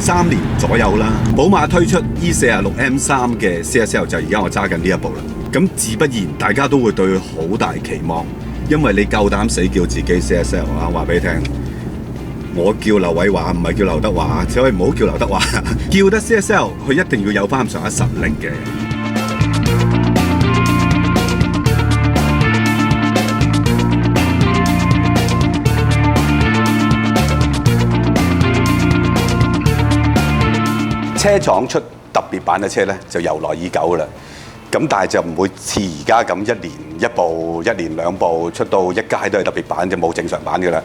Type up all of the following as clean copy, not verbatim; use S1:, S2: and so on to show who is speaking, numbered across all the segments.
S1: 3年左右啦。寶馬推出 E46M3 嘅 CSL 就而家我揸緊呢一部啦。咁自不然大家都會對佢好大期望，因為你夠膽死叫自己 CSL 啊！話俾你聽，我叫劉偉華唔係叫劉德華，只可以唔好叫劉德華，叫得 CSL 佢一定要有翻咁上下實力嘅。車廠出特別版嘅車咧，就由來已久㗎啦。咁但係就唔會似而家咁一年一部、一年兩部出到一街都係特別版，就冇正常版㗎啦。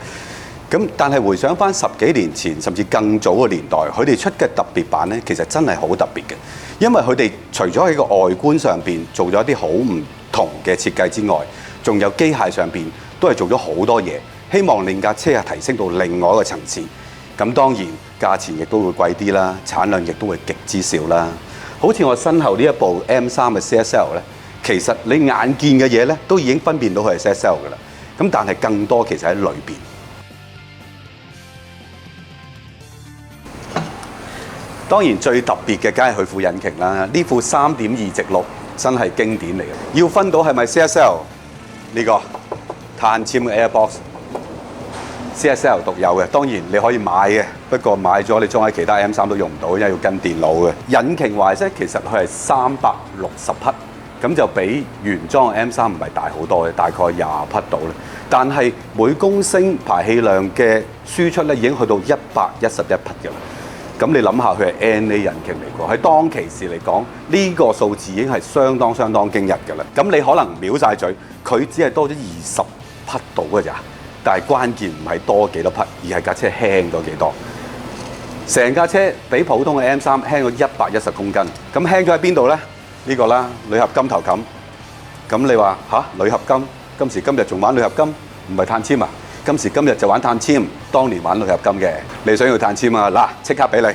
S1: 咁但係回想翻10幾年前，甚至更早嘅年代，佢哋出嘅特別版咧，其實真係好特別嘅，因為佢哋除咗喺個外觀上邊做咗一啲好唔同嘅設計之外，仲有機械上邊都係做咗好多嘢，希望令架車係提升到另外一個層次。咁當然價錢亦都會貴啲啦，產量亦都會極之少啦。好似我身後呢一部 M3 嘅 CSL 咧，其實你眼見嘅嘢咧都已經分辨到佢係 CSL 㗎啦。咁但係更多其實喺裏邊。當然最特別嘅梗係佢副引擎啦，呢副3.2直六真係經典嚟嘅。要分到係咪 CSL 呢個碳纖嘅 Airbox。CSL 獨有嘅，當然你可以買嘅，不過買咗你裝喺其他 M3都用唔到，因為要跟電腦嘅。引擎壞咧，其實佢係360匹，咁就比原裝 M3唔係大好多嘅，大概20匹到啦。但係每公升排氣量嘅輸出咧已經去到111匹嘅啦。咁你諗下，佢係 NA 引擎嚟㗎，喺當其時嚟講，呢個數字已經係相當驚人㗎啦。咁你可能秒晒嘴，佢只係多咗20匹到㗎咋。但係關鍵唔係多幾多匹，而係架車輕咗幾多。成架車比普通嘅 M3輕咗110公斤。咁輕咗喺邊度咧？呢個啦，鋁合金頭冚。咁你話吓，鋁合金，今時今日仲玩鋁合金？唔係碳纖啊！今時今日就玩碳纖，當年玩鋁合金嘅。你想要碳纖啊？嗱，即刻俾你。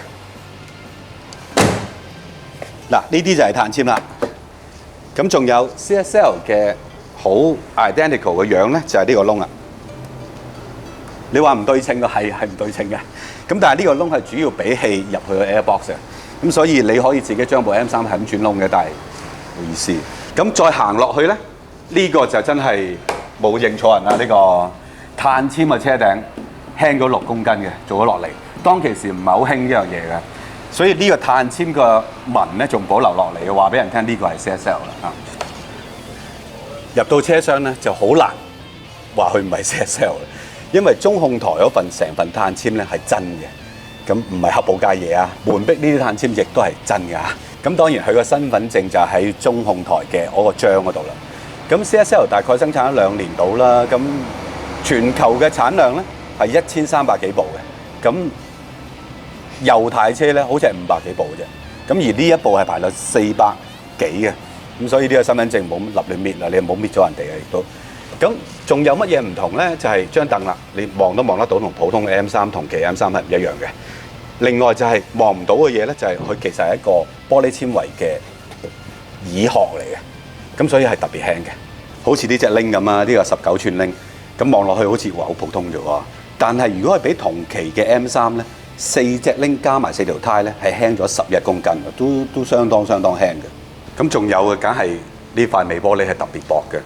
S1: 嗱，呢啲就係碳纖啦。咁仲有 CSL 嘅好 identical 嘅樣咧，就係呢個窿啊。你話唔對稱嘅係唔對稱嘅，咁但係呢個窿係主要俾氣入去個 airbox 嘅，咁所以你可以自己將部 M3係咁轉窿嘅，但係冇意思。咁再行落去咧，呢個就真係冇認錯人啦！呢個碳纖嘅車頂輕咗6公斤嘅，做咗落嚟。當其時唔係好興呢樣嘢嘅，所以呢個碳纖嘅紋咧仲保留落嚟嘅，話俾人聽呢個係 CSL 啦嚇。入到車廂咧就好難話佢唔係 CSL。因為中控台嗰份成份碳纖咧係真嘅，咁唔係黑布界嘢啊！門壁呢啲碳纖亦都係真㗎。咁當然佢個身份證就喺中控台嘅嗰個章嗰度啦。咁 CSL 大概生產咗2年到啦，咁全球嘅產量咧係1300幾部嘅，咁右軚車咧好似係500幾部嘅啫。咁而呢一部係排到400幾嘅，咁所以呢個身份證冇立亂搣啦，你唔好搣咗人哋嘅亦都。咁仲有乜嘢唔同咧？就係張凳啦，你望都望得到，同普通嘅 M3同期 M3係唔一樣嘅。另外就係望唔到嘅嘢咧，就係佢其實係一個玻璃纖維嘅椅殼嚟嘅，咁所以係特別輕嘅，好似呢隻鈴咁啊，呢個19寸鈴，咁望落去好似話好普通啫喎。但係如果係比同期嘅 M3咧，4隻鈴加埋4條呔咧，係輕咗11公斤嘅，都相當輕嘅。咁仲有嘅，梗係呢塊微玻璃係特別薄嘅。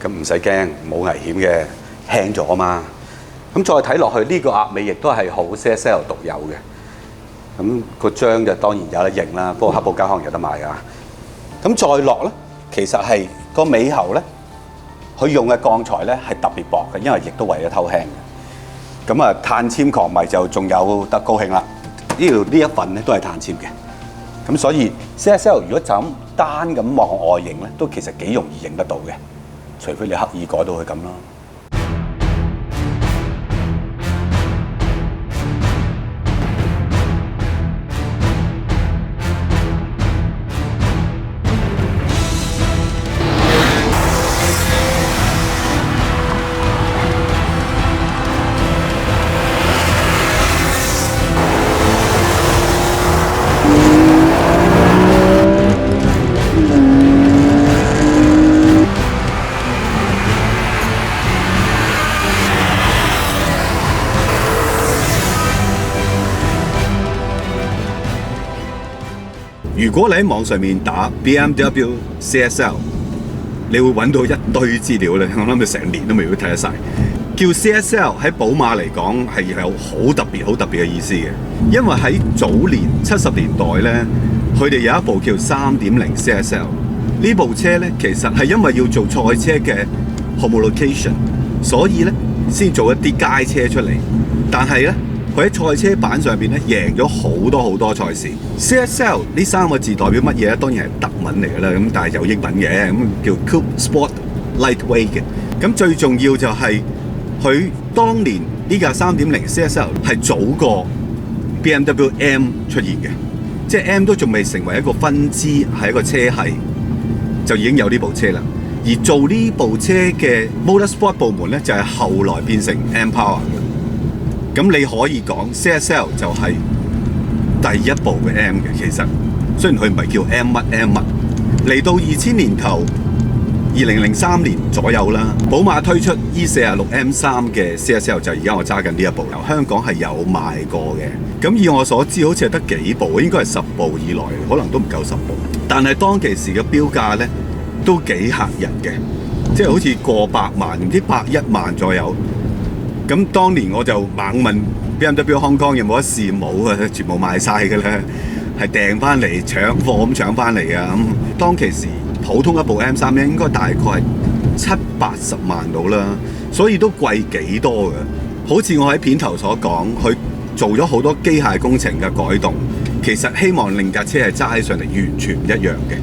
S1: 咁唔使驚，冇危險嘅，輕咗啊嘛。咁再睇落去，呢個鴨尾亦都係好 CSL 獨有嘅。咁個章就當然有得認啦，不過黑布膠可能有得賣㗎。咁再落咧，其實係個尾喉咧，佢用嘅鋼材咧係特別薄嘅，因為亦都為咗偷輕嘅。咁啊，碳纖狂迷就仲有得高興啦。呢一份咧都係碳纖嘅。咁所以 CSL 如果就咁單咁望外形咧，都其實幾容易認得到嘅。除非你刻意改到佢咁咯。如果你喺網上面打 BMW CSL， 你會揾到一堆資料咧，我諗佢成年都未會睇得晒。叫 CSL 喺寶馬嚟講係有好特別嘅意思嘅，因為喺早年70年代咧，佢哋有一部叫3.0 CSL。呢部車咧其實係因為要做賽車嘅 homologation， 所以咧先做一啲街車出嚟。但係咧佢喺賽車版上邊咧贏咗好多賽事。CSL 呢3個字代表乜嘢咧？當然係德文嚟㗎啦，咁但係有英文嘅，咁叫 Coupe Sport Lightweight 嘅。咁最重要就係佢當年呢架3.0 CSL 係早過 BMW M 出現嘅，即係 M 都仲未成為一個分支，係一個車系。就已經有呢部車啦，而做呢部車嘅 Motorsport 部門咧，就係後來變成 M Power 嘅。咁你可以講 CSL 就係第一部嘅 M 嘅，其實雖然佢唔係叫 M 乜 M 乜。嚟到2000年頭，2003年左右啦，寶馬推出 E46 M3 嘅 CSL， 就而家我揸緊呢一部，香港係有賣過嘅。咁以我所知，好似係得幾部，應該係10部以內，可能都唔夠10部。但係當其時嘅標價咧都幾嚇人嘅，即係好似過百萬，唔知101萬左右。咁當年我就猛問 BMW Hong Kong 有冇得試，冇啊，全部賣晒㗎啦，係訂翻嚟搶貨咁搶翻嚟㗎。咁當其時普通一部 M3 咧，應該大概係70-80萬到啦，所以都貴幾多㗎。好似我喺片頭所講，佢做咗好多機械工程嘅改動。其實希望令架車係揸起上嚟完全唔一樣嘅，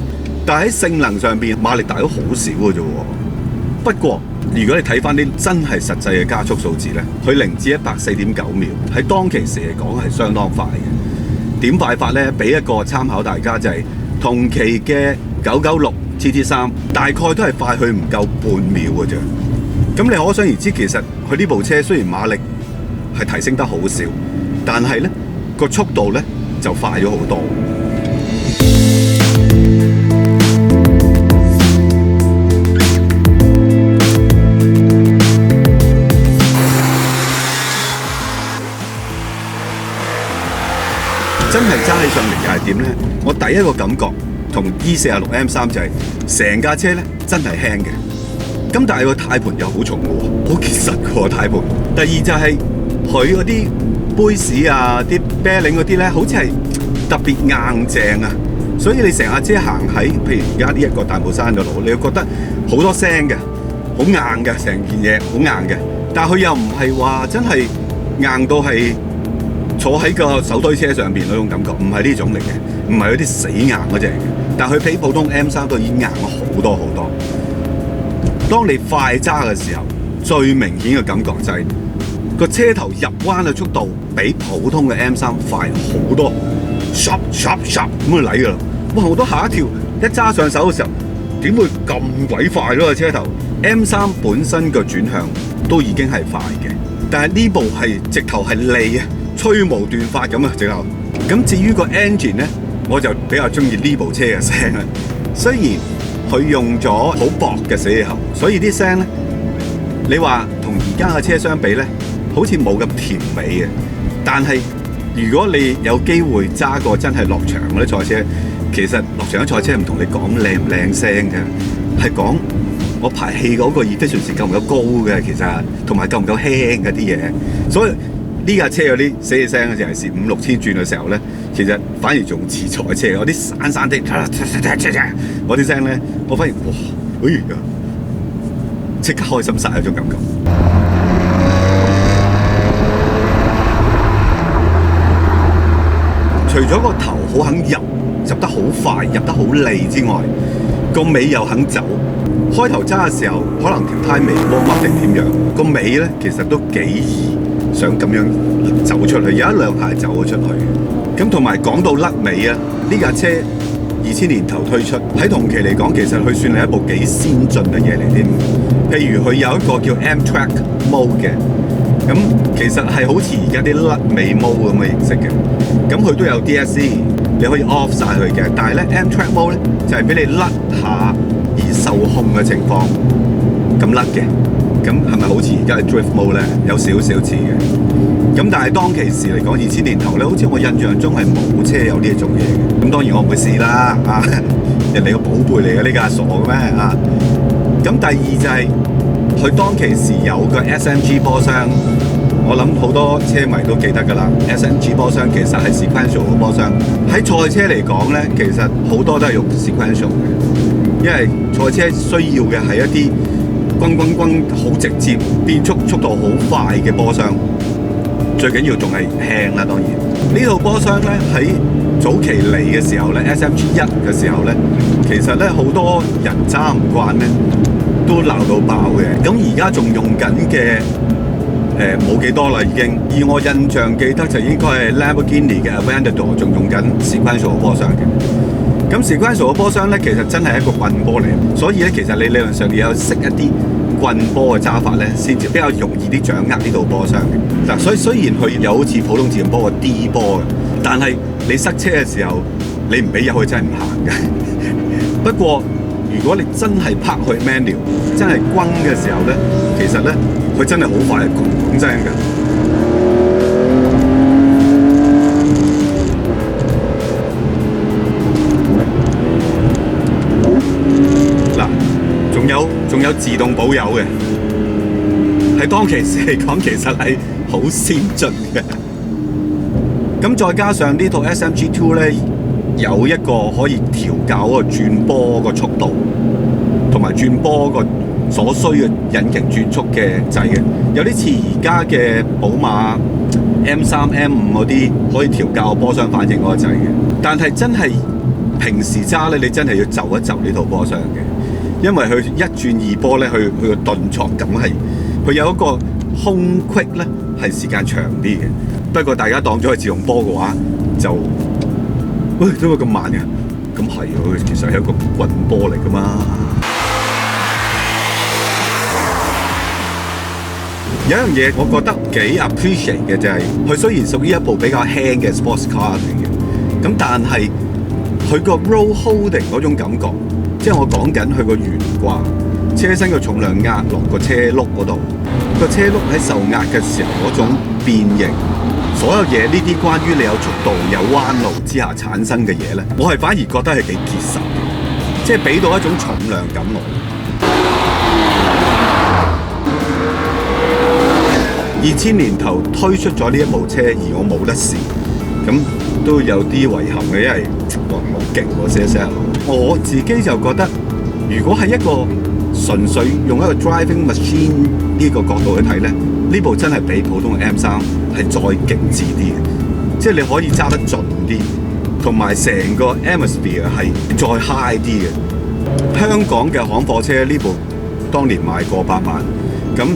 S1: 但係喺性能上邊馬力大咗好少嘅啫。不過如果你睇翻啲真係實際嘅加速數字咧，佢0至100 4.9秒，喺當其時嚟講係相當快嘅。點快法咧？俾一個參考大家就係同期嘅996 GT3，大概都係快去唔夠半秒嘅啫。咁你可想而知，其實佢呢部車雖然馬力係提升得好少，但係咧個速度咧就快咗好多。真係揸起上嚟又係點咧？我第一個感覺同 E46 M3 就係成架車咧真係輕嘅，咁但係個軚盤又好重喎，好結實個軚盤。第二就係佢嗰啲杯士啊、啲啤領嗰啲咧，好似係特別硬淨啊，所以你成架車行喺譬如而家呢一個大帽山嘅路，你會覺得好多聲嘅，好硬嘅，成件嘢好硬嘅。但係佢又唔係話真係硬到係坐喺個手推車上邊嗰種感覺，唔係呢種嚟嘅，唔係嗰啲死硬嗰隻嚟嘅。但係佢比普通 M3 都已經硬咗好多好多。當你快揸嘅時候，最明顯嘅感覺就係個車頭入彎嘅速度比普通嘅 M3 快好多 ，shop 咁去嚟㗎啦！哇，我都嚇一跳，一揸上手嘅時候點會咁鬼快咯？個車頭 M3 本身個轉向都已經係快嘅，但係呢部係直頭係利啊，吹毛斷髮咁啊！直頭咁至於個 engine 咧，我就比較中意呢部車嘅聲啊。雖然佢用咗好薄嘅死氣喉，所以啲聲咧，你話同而家嘅車相比咧，好似冇咁甜美嘅。但係如果你有機會揸過真係落場嗰啲賽車，其實落場啲賽車唔同你講靚唔靚聲嘅，係講我排氣嗰個efficiency夠唔夠高嘅，其實同埋夠唔夠輕嗰啲嘢。所以呢架車嗰啲死氣聲，尤其是5-6千轉嘅時候咧，其實反而仲似賽車。嗰啲散散的，嗰啲聲咧，我反而哇，即刻開心晒嗰種感覺。除咗個頭好肯入得好快，入得好利之外，個尾又肯走。開頭揸嘅時候，可能條胎未warm up定點樣，個尾咧其實都幾易想咁樣走出去，有一兩下走咗出去。咁同埋講到甩尾啊，呢架車2000年頭推出，喺同期嚟講，其實佢算係一部幾先進嘅嘢嚟添。譬如佢有一個叫 M-Track Mode 嘅，咁其實係好似而家啲甩尾 mode 咁嘅形式嘅。咁佢都有 DSC， 你可以 off 晒佢嘅。但係咧 M-Track Mode 咧就係俾你甩下而受控嘅情況咁甩嘅。咁係咪好似而家嘅 drift mode 咧？有少少似嘅。咁但係當其時嚟講，2000年頭咧，好似我印象中係冇車有呢一種嘢嘅。咁當然我唔會試啦，人哋個寶貝嚟嘅，呢架傻嘅咩啊？咁第二就係、佢當其時有個 SMG 波箱，我諗好多車迷都記得㗎啦。SMG 波箱其實係 sequential 嘅波箱。喺賽車嚟講咧，其實好多都係用 sequential 嘅，因為賽車需要嘅係一啲轟好直接、變速度好快嘅波箱。最緊要仲係輕啦，當然呢套波箱咧喺早期嚟嘅時候咧 ，SMG 1嘅時候咧，其實咧好多人揸唔慣咧，都鬧到爆嘅。咁而家仲用緊嘅冇幾多啦，已經。以我印象記得就應該係 Lamborghini 嘅 Aventador 仲用緊 sequential 嘅波箱嘅。咁 sequential 嘅波箱咧，其實真係一個棍波嚟，所以咧其實你理論上你有識一啲棍波嘅揸法咧，先至比較容易啲掌握呢套波箱嘅。嗱，所以雖然佢有好似普通自動波個 D 波嘅，但係你塞車嘅時候，你唔俾入去真係唔行嘅。不過如果你真係拍去 manual， 真係轟嘅時候咧，其實咧佢真係好快，講真㗎。嗱，仲有自動保油嘅，喺當其時嚟講，其實係好先進嘅。咁再加上呢套 SMG2 咧，有一個可以調校嗰個轉波個速度，同埋轉波個所需嘅引擎轉速嘅掣嘅，有啲似而家嘅寶馬 M3、M5 嗰啲可以調校波箱反應嗰個掣嘅。但係真係平時揸咧，你真係要就一就呢套波箱嘅，因為佢一轉二波咧，佢個頓挫感係佢有一個空隙咧，係時間長啲嘅。不過大家當咗係自動波嘅話，就喂點解咁慢嘅？咁係佢其實係一個棍波嚟噶嘛。有一樣嘢我覺得幾 appreciate 嘅就係、佢雖然屬於一部比較輕嘅 sports car 嚟嘅，咁但係佢個 roll holding 嗰種感覺，即係我講緊佢個懸掛，車身嘅重量壓落個車轆嗰度，個車轆喺受壓嘅時候嗰種變形，所有嘢呢啲關於你有速度有彎路之下產生嘅嘢咧，我係反而覺得係幾結實嘅，即係俾到一種重量感我。2000年頭推出咗呢一部車，而我冇得試，咁都有啲遺憾嘅，因為哇好勁喎 CSL。我自己就覺得，如果係一個純粹用一個 driving machine 呢個角度去睇咧，呢部真係比普通嘅 M3係再極致啲嘅，即係你可以揸得盡啲，同埋成個 atmosphere 係再 high 啲嘅。香港嘅行貨車呢部當年賣過8萬，咁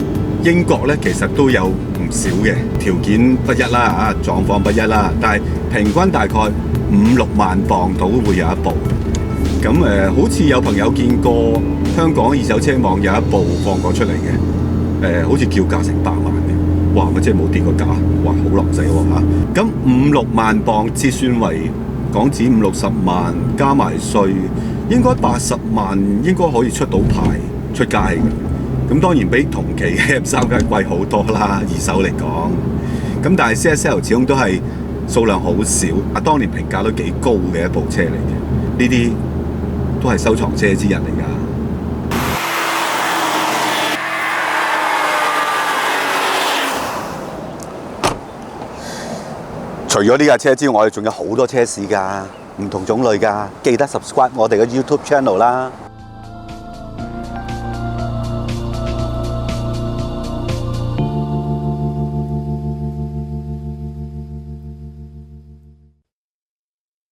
S1: 英國咧其實都有唔少嘅，條件不一啦嚇，狀況不一啦，但係平均大概5-6萬磅到會有一部。咁好似有朋友見過香港二手車網有一部放過出嚟嘅，好似叫價成8萬嘅，哇！咪即係冇跌過價，哇！好落死喎嚇。咁5-6萬磅折算為港紙50-60萬，加埋稅應該80萬應該可以出到牌出街嘅。咁當然比同期嘅 M3梗係貴好多啦，二手嚟講。咁但係 CSL 始終都係數量好少，當年評價都幾高嘅一部車嚟嘅，呢啲都係收藏車之人嚟㗎。除咗呢架車之外，仲有好多車試㗎，唔同種類㗎。記得 subscribe 我哋嘅 YouTube channel 啦。